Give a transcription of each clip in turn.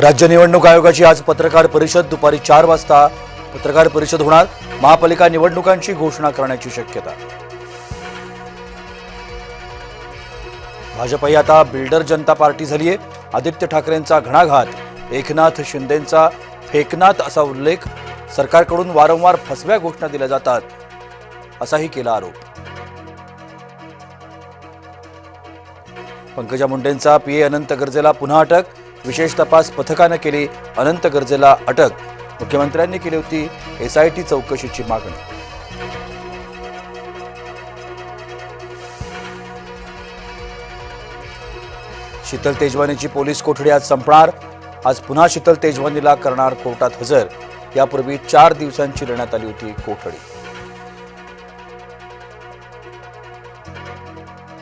राज्य निवडणूक आयोगाची आज पत्रकार परिषद दुपारी 4 वाजता पत्रकार परिषद होणार। महापालिका निवडणुकांची घोषणा करण्याची शक्यता। भाजप ही आता बिल्डर जनता पार्टी झाली आहे। आदित्य ठाकरेंचा घणाघात, एकनाथ शिंदेंचा फेकनाथ असा उल्लेख, सरकारकडून वारंवार फसव्या घोषणा दिल्या जातात असाही केला आरोप। पंकजा मुंडेंचा पीए अनंत गर्जेला पुन्हा अटक, विशेष तपास पथकाने केली अनंत गर्जेला अटक। मुख्यमंत्र्यांनी केली होती एसआयटी चौकशीची मागणी। शीतल तेजवानीची पोलीस कोठडी आज संपणार। आज पुन्हा शीतल तेजवानीला करणार कोर्टात हजर। यापूर्वी 4 दिवसांची देण्यात आली होती कोठडी।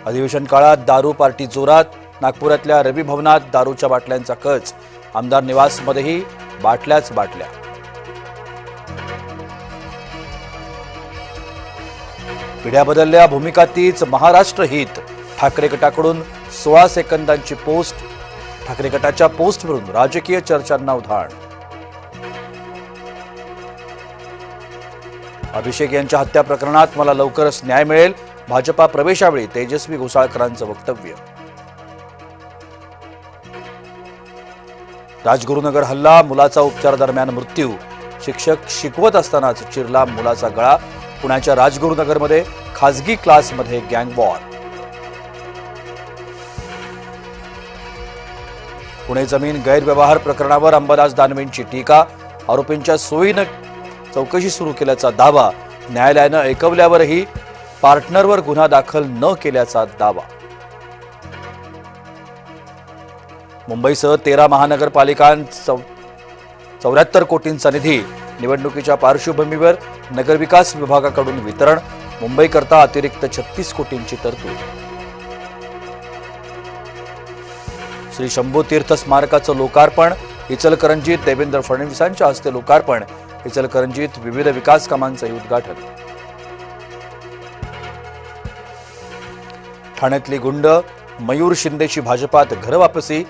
अधिवेशन काळात दारू पार्टी जोरात, नागपुरातल्या रवी भवनात दारूच्या बाटल्यांचा कच, आमदार निवासमध्येही बाटल्याच बाटल्या। पिढ्या बदलल्या, भूमिका तीच, महाराष्ट्र हित। ठाकरे गटाकडून 16 सेकंदांची पोस्ट। ठाकरे गटाच्या पोस्टवरून राजकीय चर्चांना उधाण। अभिषेक यांच्या हत्या प्रकरणात मला लवकरच न्याय मिळेल, भाजपा प्रवेशावेळी तेजस्वी घोसाळकरांचं वक्तव्य। राजगुरुनगर हल्ला, मुलाचा उपचारादरम्यान मृत्यू, शिक्षक शिकवत असतानाच चिरला मुलाचा गळा। पुण्याच्या राजगुरुनगरमध्ये खासगी क्लासमध्ये गँग वॉर। पुणे जमीन गैरव्यवहार प्रकरणावर अंबादास दानवेंची टीका, आरोपींच्या सोयीनं चौकशी सुरू केल्याचा दावा, न्यायालयानं ऐकवल्यावरही पार्टनरवर गुन्हा दाखल न केल्याचा दावा। मुंबईसह 13 महानगरपालिकांत 74 कोटींचा निधी, निवडणुकीच्या पार्श्वभूमीवर नगरविकास विभागाकडून वितरण, मुंबईकरता अतिरिक्त 36 कोटींची तरतूद। श्री शंभू तीर्थ स्मारकाचं लोकार्पण, इचलकरंजीत देवेंद्र फडणवीसांच्या हस्ते लोकार्पण, इचलकरंजीत विविध विकास कामांचंही उद्घाटन। ठाण्यातली गुंड मयूर शिंदेची भाजपात घरवापसी,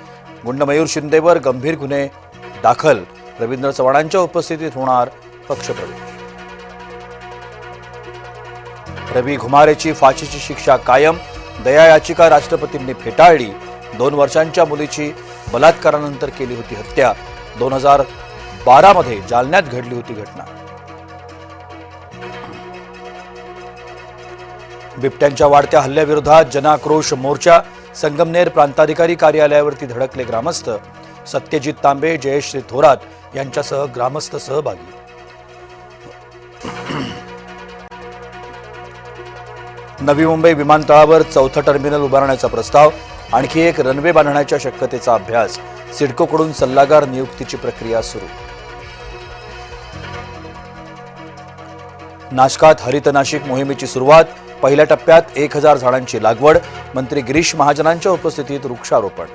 गुंड मयूर शिंदेवर गंभीर गुन्हे दाखल, रवींद्र चव्हाणांच्या उपस्थितीत होणार पक्षप्रवेश। रवी घुमारेची फाशीची शिक्षा कायम, दया याचिका राष्ट्रपतींनी फेटाळली। 2 वर्षांच्या मुलीची बलात्कारानंतर केली होती हत्या। 2012 मध्ये जालन्यात घडली होती घटना। बिबट्यांच्या वाढत्या हल्ल्याविरोधात जनाक्रोश मोर्चा, संगमनेर प्रांताधिकारी कार्यालयावरती धडकले ग्रामस्थ। सत्यजित तांबे, जयश्री थोरात यांच्यासह ग्रामस्थ सहभागी। नवी मुंबई विमानतळावर 4थं टर्मिनल उभारण्याचा प्रस्ताव, आणखी एक रनवे बांधण्याच्या शक्यतेचा अभ्यास, सिडकोकडून सल्लागार नियुक्तीची प्रक्रिया सुरू। नाशकात हरित नाशिक मोहिमेची सुरुवात, पहिल्या टप्प्यात 1000 झाडांची लागवड, मंत्री गिरीश महाजनांच्या उपस्थितीत वृक्षारोपण।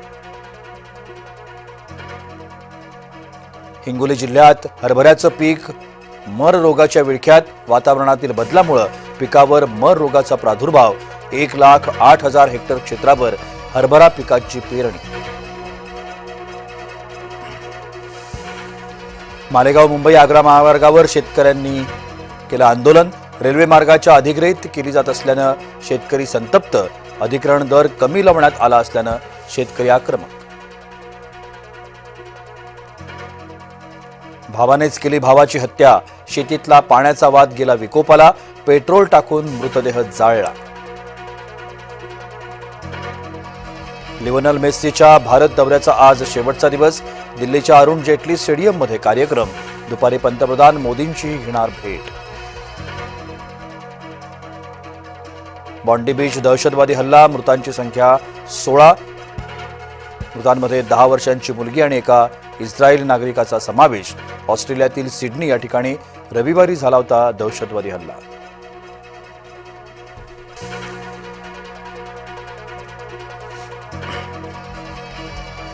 हिंगोली जिल्ह्यात हरभऱ्याचं पीक मर रोगाच्या विळख्यात, वातावरणातील बदलामुळे पिकावर मर रोगाचा प्रादुर्भाव, 1,08,000 हेक्टर क्षेत्रावर हरभरा पिकाची पेरणी। मालेगाव मुंबई आग्रा महामार्गावर शेतकऱ्यांनी केलं आंदोलन, रेल्वे मार्गाच्या अधिग्रहित केली जात असल्यानं शेतकरी संतप्त, अधिग्रहण दर कमी लावण्यात आला असल्यानं शेतकरी आक्रमक। भावानेच केली भावाची हत्या, शेतीतला पाण्याचा वाद गेला विकोपाला, पेट्रोल टाकून मृतदेह जाळला। लिओनेल मेस्सीच्या भारत दौऱ्याचा आज शेवटचा दिवस, दिल्लीच्या अरुण जेटली स्टेडियममध्ये कार्यक्रम, दुपारी पंतप्रधान मोदींची घेणार भेट। बॉन्डी बीच दहशतवादी हल्ला, मृतांची संख्या 16, मृतांमध्ये 10 वर्षांची मुलगी आणि एका इस्रायली नागरिकाचा समावेश। ऑस्ट्रेलियातील सिडनी या ठिकाणी रविवारी झाला होता दहशतवादी हल्ला।